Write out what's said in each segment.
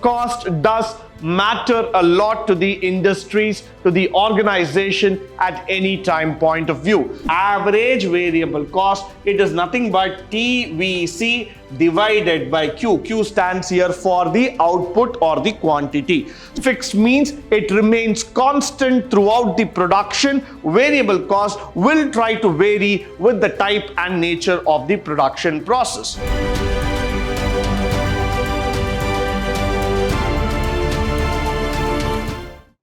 Cost does matter a lot to the industries, to the organization at any time point of view. Average variable cost, it is nothing but TVC divided by Q. Q stands here for the output or the quantity. Fixed means it remains constant throughout the production. Variable cost will try to vary with the type and nature of the production process.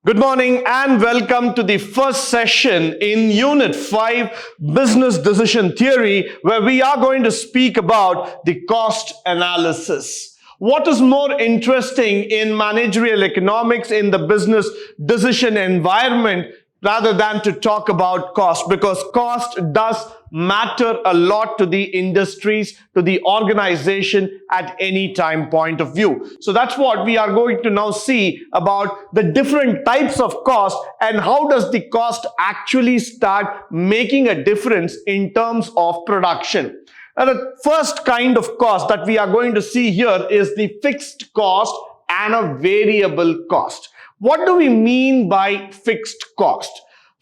Good morning and welcome to the first session in Unit 5 Business Decision Theory, where we are going to speak about the cost analysis. What is more interesting in managerial economics in the business decision environment rather than to talk about cost? Because cost does matter a lot to the industries, to the organization at any time point of view. So that's what we are going to now see about the different types of cost and how does the cost actually start making a difference in terms of production. Now, the first kind of cost that we are going to see here is the fixed cost and a variable cost. What do we mean by fixed cost?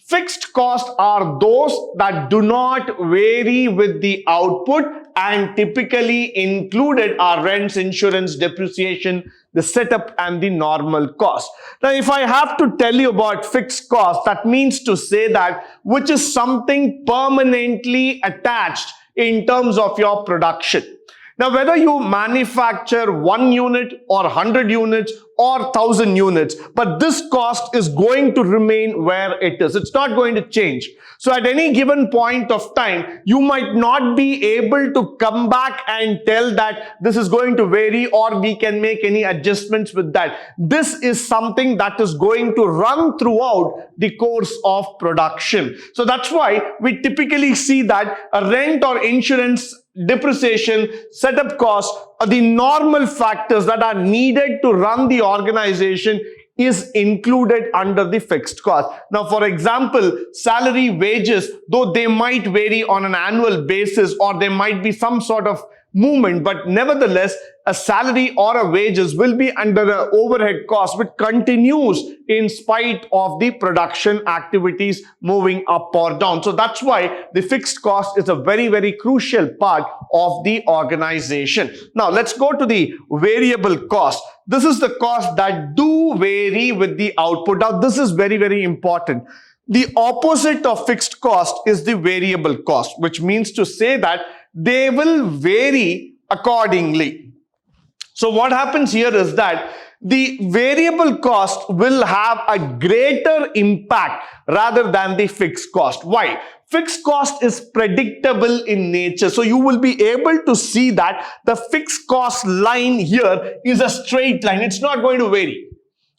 Fixed costs are those that do not vary with the output, and typically included are rents, insurance, depreciation, the setup and the normal cost. Now, if I have to tell you about fixed cost, that means to say that which is something permanently attached in terms of your production. Now, whether you manufacture 1 unit or 100 units or 1,000 units, but this cost is going to remain where it is. It's not going to change. So at any given point of time, you might not be able to come back and tell that this is going to vary or we can make any adjustments with that. This is something that is going to run throughout the course of production. So that's why we typically see that a rent or insurance, depreciation, setup costs are the normal factors that are needed to run the organization is included under the fixed cost. Now, for example, salary, wages, though they might vary on an annual basis or there might be some sort of movement, but nevertheless, a salary or a wages will be under an overhead cost which continues in spite of the production activities moving up or down. So that's why the fixed cost is a very, very crucial part of the organization. Now, let's go to the variable cost. This is the cost that do vary with the output. Now, this is very, very important. The opposite of fixed cost is the variable cost, which means to say that they will vary accordingly. So what happens here is that the variable cost will have a greater impact rather than the fixed cost. Why? Fixed cost is predictable in nature. So you will be able to see that the fixed cost line here is a straight line. It's not going to vary.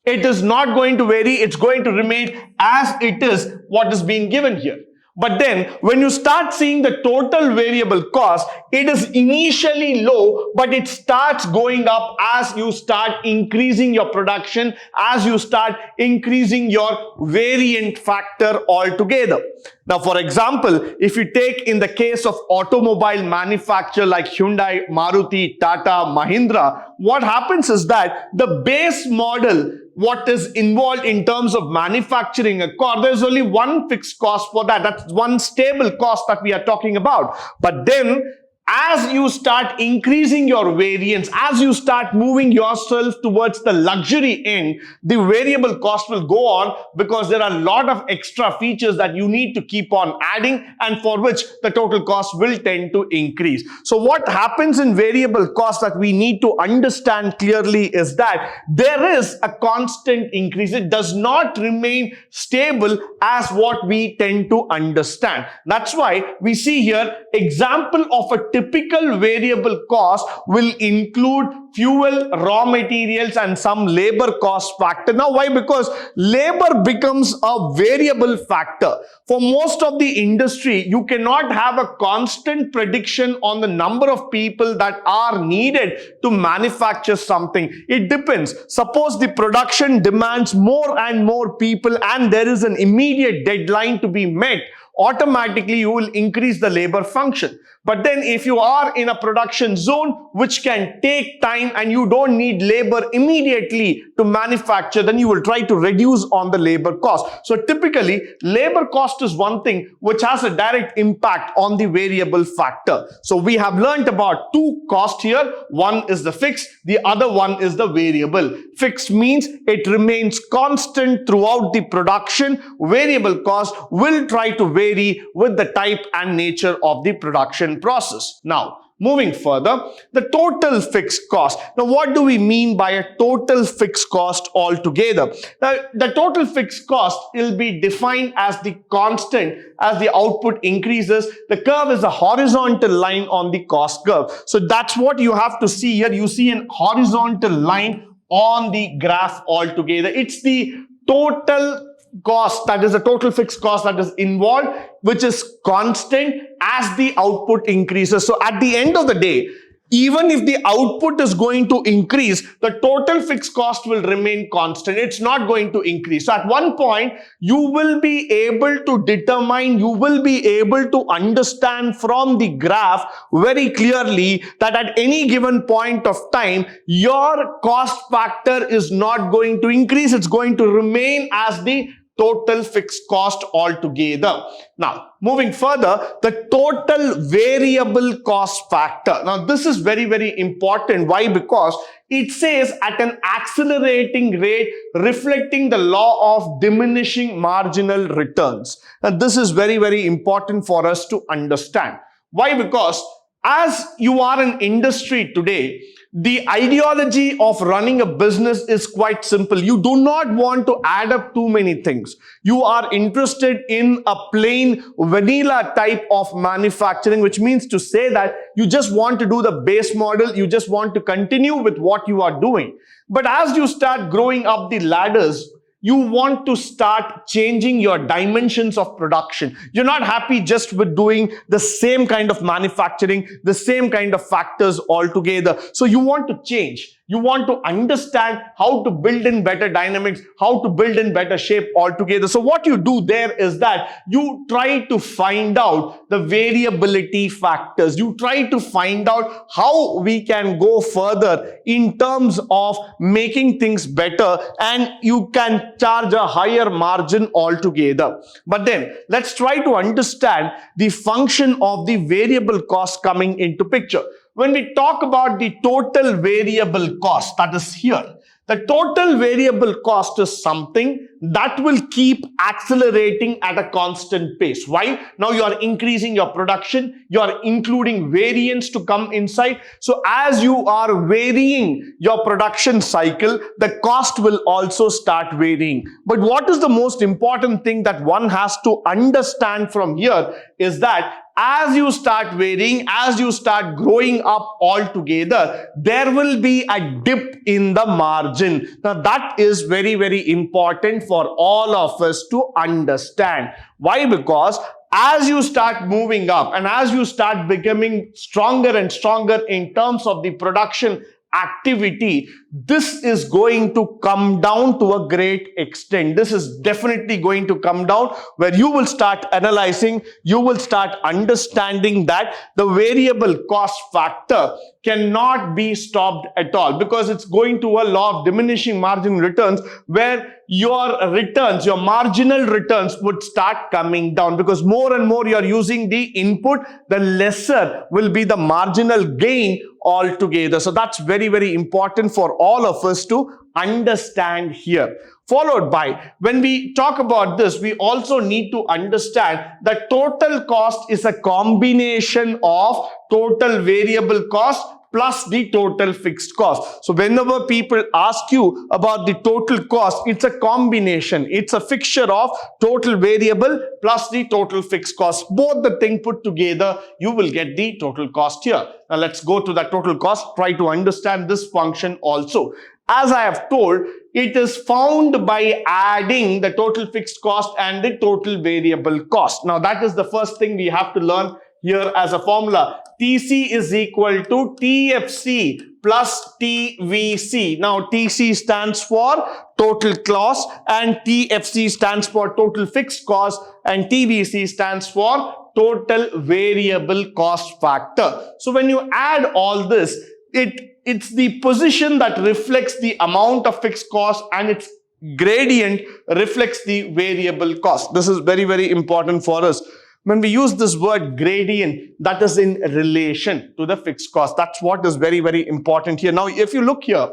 It is not going to vary. It's going to remain as it is what is being given here. But then when you start seeing the total variable cost, it is initially low, but it starts going up as you start increasing your production, as you start increasing your variant factor altogether. Now, for example, if you take in the case of automobile manufacturer like Hyundai, Maruti, Tata, Mahindra, what happens is that the base model, what is involved in terms of manufacturing a car, there's only one fixed cost for that. That's one stable cost that we are talking about. But then as you start increasing your variance, as you start moving yourself towards the luxury end, the variable cost will go on because there are a lot of extra features that you need to keep on adding and for which the total cost will tend to increase. So what happens in variable cost that we need to understand clearly is that there is a constant increase. It does not remain stable as what we tend to understand. That's why we see here example of a typical variable cost will include fuel, raw materials and some labor cost factor. Now, why? Because labor becomes a variable factor. For most of the industry, you cannot have a constant prediction on the number of people that are needed to manufacture something. It depends. Suppose the production demands more and more people and there is an immediate deadline to be met, automatically you will increase the labor function. But then if you are in a production zone which can take time and you don't need labor immediately to manufacture, then you will try to reduce on the labor cost. So typically, labor cost is one thing which has a direct impact on the variable factor. So we have learned about two costs here. One is the fixed, the other one is the variable. Fixed means it remains constant throughout the production. Variable cost will try to vary with the type and nature of the production process. Now, moving further, the total fixed cost. Now, what do we mean by a total fixed cost altogether? Now, the total fixed cost will be defined as the constant as the output increases. The curve is a horizontal line on the cost curve. So that's what you have to see here. You see a horizontal line on the graph altogether. It's the total cost, that is the total fixed cost that is involved, which is constant as the output increases. So at the end of the day, even if the output is going to increase, the total fixed cost will remain constant. It's not going to increase. So at one point, you will be able to determine, you will be able to understand from the graph very clearly that at any given point of time, your cost factor is not going to increase. It's going to remain as the total fixed cost altogether. Now, moving further, the total variable cost factor. Now, this is very, very important. Why? Because it says at an accelerating rate, reflecting the law of diminishing marginal returns. Now, this is very, very important for us to understand. Why? Because as you are in industry today, the ideology of running a business is quite simple. You do not want to add up too many things. You are interested in a plain vanilla type of manufacturing, which means to say that you just want to do the base model. You just want to continue with what you are doing. But as you start growing up the ladders, you want to start changing your dimensions of production. You're not happy just with doing the same kind of manufacturing, the same kind of factors altogether. So you want to change. You want to understand how to build in better dynamics, how to build in better shape altogether. So what you do there is that you try to find out the variability factors. You try to find out how we can go further in terms of making things better, and you can charge a higher margin altogether. But then let's try to understand the function of the variable cost coming into picture. When we talk about the total variable cost, that is here, the total variable cost is something that will keep accelerating at a constant pace. Why? Now you are increasing your production, you are including variance to come inside. So as you are varying your production cycle, the cost will also start varying. But what is the most important thing that one has to understand from here is that as you start varying, as you start growing up altogether, there will be a dip in the margin. Now that is very, very important for all of us to understand. Why? Because as you start moving up and as you start becoming stronger and stronger in terms of the production activity, this is going to come down to a great extent. This is definitely going to come down where you will start analyzing, you will start understanding that the variable cost factor cannot be stopped at all, because it's going to a law of diminishing margin returns where your returns, your marginal returns would start coming down, because more and more you're using the input, the lesser will be the marginal gain altogether. So that's very, very important for all of us to understand here. Followed by, when we talk about this, we also need to understand that total cost is a combination of total variable cost plus the total fixed cost. So whenever people ask you about the total cost, it's a combination. It's a fixture of total variable plus the total fixed cost. Both the thing put together, you will get the total cost here. Now let's go to the total cost. Try to understand this function also. As I have told, it is found by adding the total fixed cost and the total variable cost. Now that is the first thing we have to learn here as a formula. TC is equal to TFC plus TVC. Now TC stands for total cost and TFC stands for total fixed cost and TVC stands for total variable cost factor. So when you add all this, it's the position that reflects the amount of fixed cost, and its gradient reflects the variable cost. This is very, very important for us. When we use this word gradient, that is in relation to the fixed cost. That's what is very, very important here. Now, if you look here,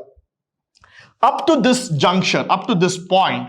up to this juncture, up to this point,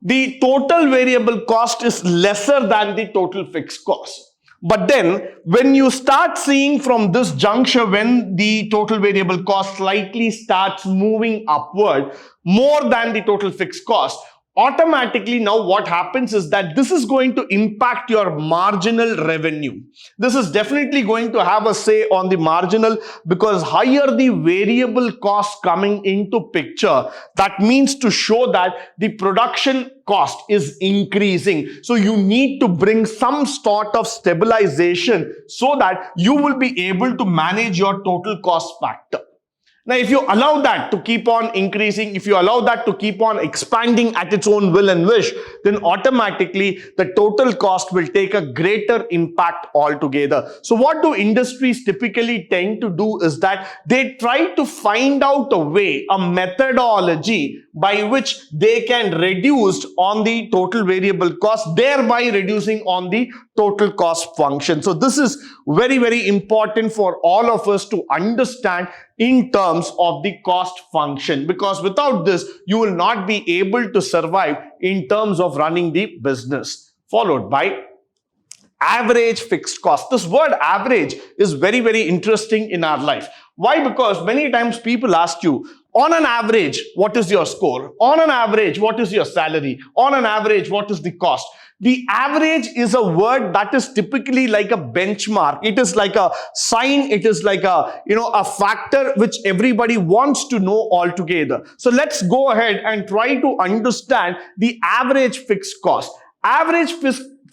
the total variable cost is lesser than the total fixed cost. But then, when you start seeing from this juncture, when the total variable cost slightly starts moving upward, more than the total fixed cost, automatically now what happens is that this is going to impact your marginal revenue. This is definitely going to have a say on the marginal, because higher the variable cost coming into picture, that means to show that the production cost is increasing. So you need to bring some sort of stabilization so that you will be able to manage your total cost factor. Now, if you allow that to keep on increasing, if you allow that to keep on expanding at its own will and wish, then automatically the total cost will take a greater impact altogether. So what do industries typically tend to do is that they try to find out a way, a methodology by which they can reduce on the total variable cost, thereby reducing on the total cost function. So this is very, very important for all of us to understand in terms of the cost function, because without this, you will not be able to survive in terms of running the business. Followed by average fixed cost. This word average is very, very interesting in our life. Why? Because many times people ask you, on an average, what is your score? On an average, what is your salary? On an average, what is the cost? The average is a word that is typically like a benchmark. It is like a sign. It is like a factor which everybody wants to know altogether. So let's go ahead and try to understand the average fixed cost. Average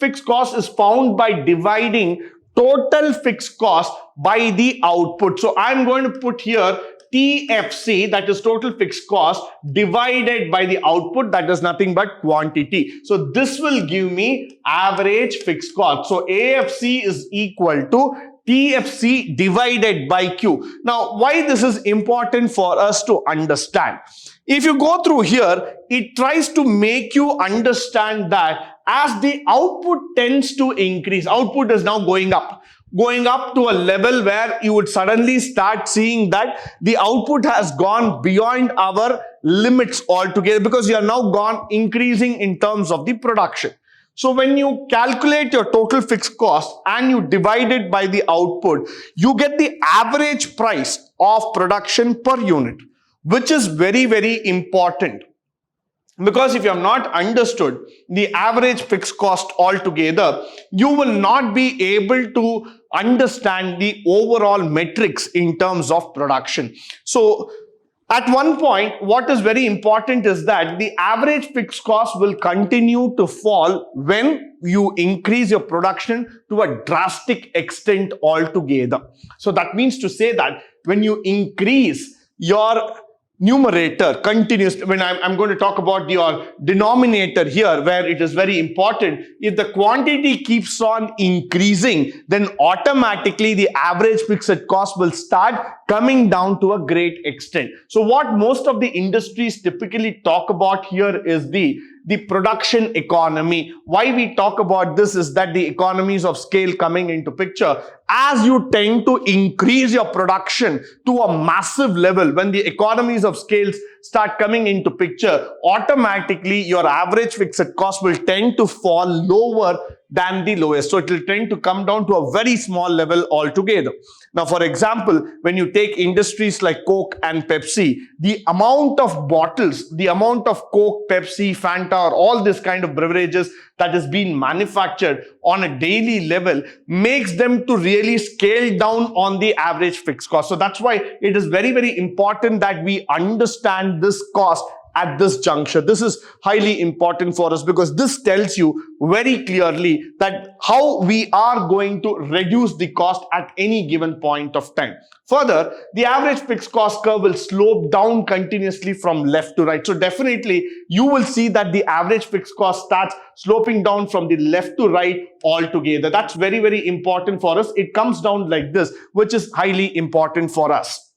fixed cost is found by dividing total fixed cost by the output. So I'm going to put here TFC, that is total fixed cost, divided by the output, that is nothing but quantity. So this will give me average fixed cost. So AFC is equal to TFC divided by Q. Now, why this is important for us to understand? If you go through here, it tries to make you understand that as the output tends to increase, output is now going up to a level where you would suddenly start seeing that the output has gone beyond our limits altogether, because you are now gone increasing in terms of the production. So when you calculate your total fixed cost and you divide it by the output, you get the average price of production per unit, which is very, very important. Because if you have not understood the average fixed cost altogether, you will not be able to understand the overall metrics in terms of production. So at one point, what is very important is that the average fixed cost will continue to fall when you increase your production to a drastic extent altogether. So that means to say that when you increase your numerator continuously, when I'm going to talk about your denominator here, where it is very important, if the quantity keeps on increasing, then automatically the average fixed cost will start coming down to a great extent. So what most of the industries typically talk about here is the production economy. Why we talk about this is that the economies of scale coming into picture. As you tend to increase your production to a massive level, when the economies of scales start coming into picture, automatically your average fixed cost will tend to fall lower than the lowest. So it will tend to come down to a very small level altogether. Now, for example, when you take industries like Coke and Pepsi, the amount of bottles, the amount of Coke, Pepsi, Fanta, or all this kind of beverages that is being manufactured on a daily level makes them to really scale down on the average fixed cost. So that's why it is very, very important that we understand this cost at this juncture. This is highly important for us because this tells you very clearly that how we are going to reduce the cost at any given point of time. Further, the average fixed cost curve will slope down continuously from left to right. So definitely you will see that the average fixed cost starts sloping down from the left to right altogether. That's very, very important for us. It comes down like this, which is highly important for us.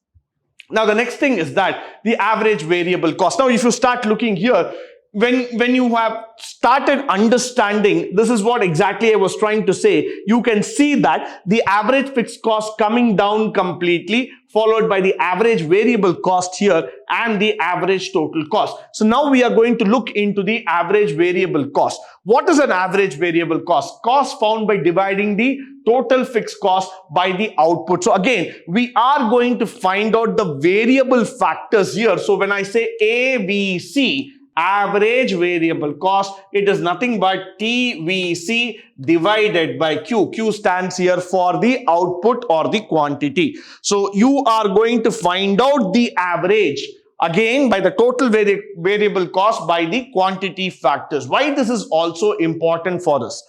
Now, the next thing is that the average variable cost. Now, if you start looking here, when you have started understanding, this is what exactly I was trying to say, you can see that the average fixed cost coming down completely, followed by the average variable cost here and the average total cost. So now we are going to look into the average variable cost. What is an average variable cost? Cost found by dividing the total fixed cost by the output. So again, we are going to find out the variable factors here. So when I say ABC, average variable cost, it is nothing but TVC divided by Q. Q stands here for the output or the quantity. So you are going to find out the average again by the total variable cost by the quantity factors. Why this is also important for us?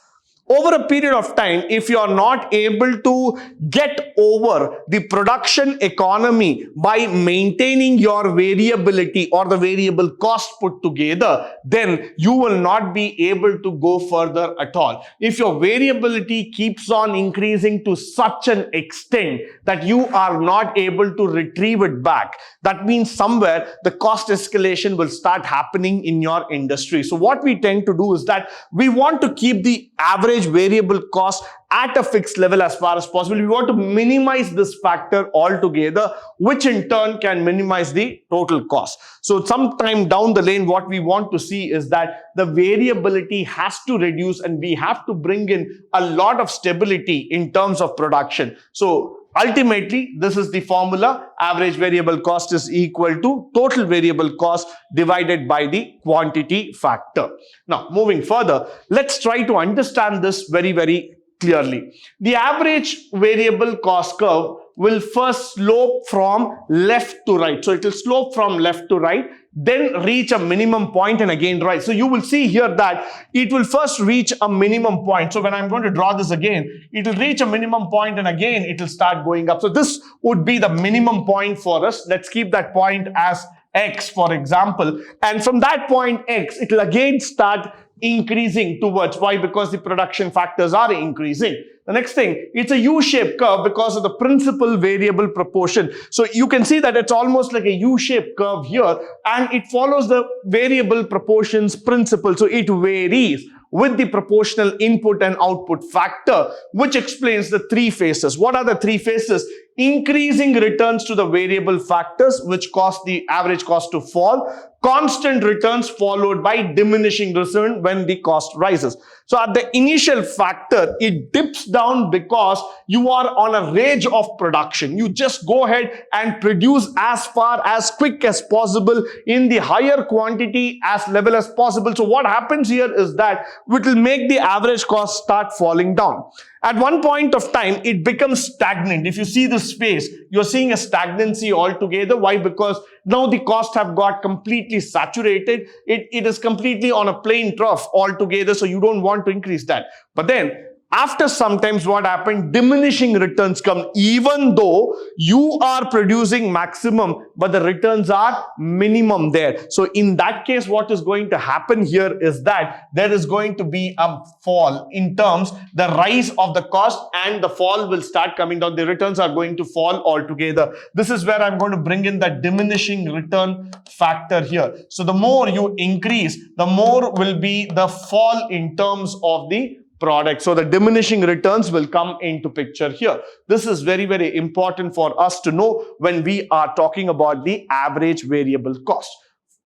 Over a period of time, if you are not able to get over the production economy by maintaining your variability or the variable cost put together, then you will not be able to go further at all. If your variability keeps on increasing to such an extent that you are not able to retrieve it back, that means somewhere the cost escalation will start happening in your industry. So what we tend to do is that we want to keep the average variable cost at a fixed level as far as possible. We want to minimize this factor altogether, which in turn can minimize the total cost. So sometime down the lane, what we want to see is that the variability has to reduce and we have to bring in a lot of stability in terms of production. So ultimately, this is the formula. Average variable cost is equal to total variable cost divided by the quantity factor. Now, moving further, let's try to understand this very, very clearly. The average variable cost curve will first slope from left to right. So it will slope from left to right, then reach a minimum point and again rise. So you will see here that it will first reach a minimum point. So when I'm going to draw this again, it will reach a minimum point and again it will start going up. So this would be the minimum point for us. Let's keep that point as X, for example. And from that point X, it will again start increasing towards. Why? Because the production factors are increasing. The next thing, it's a U-shaped curve because of the principal variable proportion. So you can see that it's almost like a U-shaped curve here and it follows the variable proportions principle. So it varies with the proportional input and output factor, which explains the three phases. What are the three phases? Increasing returns to the variable factors, which cause the average cost to fall. Constant returns followed by diminishing return when the cost rises. So at the initial factor, it dips down because you are on a range of production. You just go ahead and produce as far as quick as possible in the higher quantity as level as possible. So what happens here is that it will make the average cost start falling down. At one point of time, it becomes stagnant. If you see this space, you're seeing a stagnancy altogether. Why? Because now the costs have got completely saturated. It is completely on a plain trough altogether, so you don't want to increase that. But then, after sometimes what happened, diminishing returns come, even though you are producing maximum, but the returns are minimum there. So in that case, what is going to happen here is that there is going to be a fall in terms, the rise of the cost and the fall will start coming down. The returns are going to fall altogether. This is where I'm going to bring in the diminishing return factor here. So the more you increase, the more will be the fall in terms of the product. So the diminishing returns will come into picture here. This is very, very important for us to know when we are talking about the average variable cost.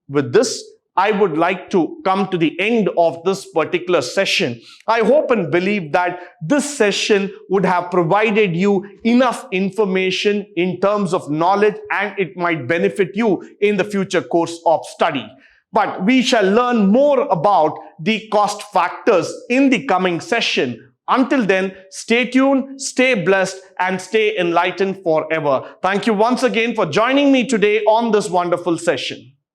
With this, I would like to come to the end of this particular session. I hope and believe that this session would have provided you enough information in terms of knowledge and it might benefit you in the future course of study. But we shall learn more about the cost factors in the coming session. Until then, stay tuned, stay blessed, and stay enlightened forever. Thank you once again for joining me today on this wonderful session.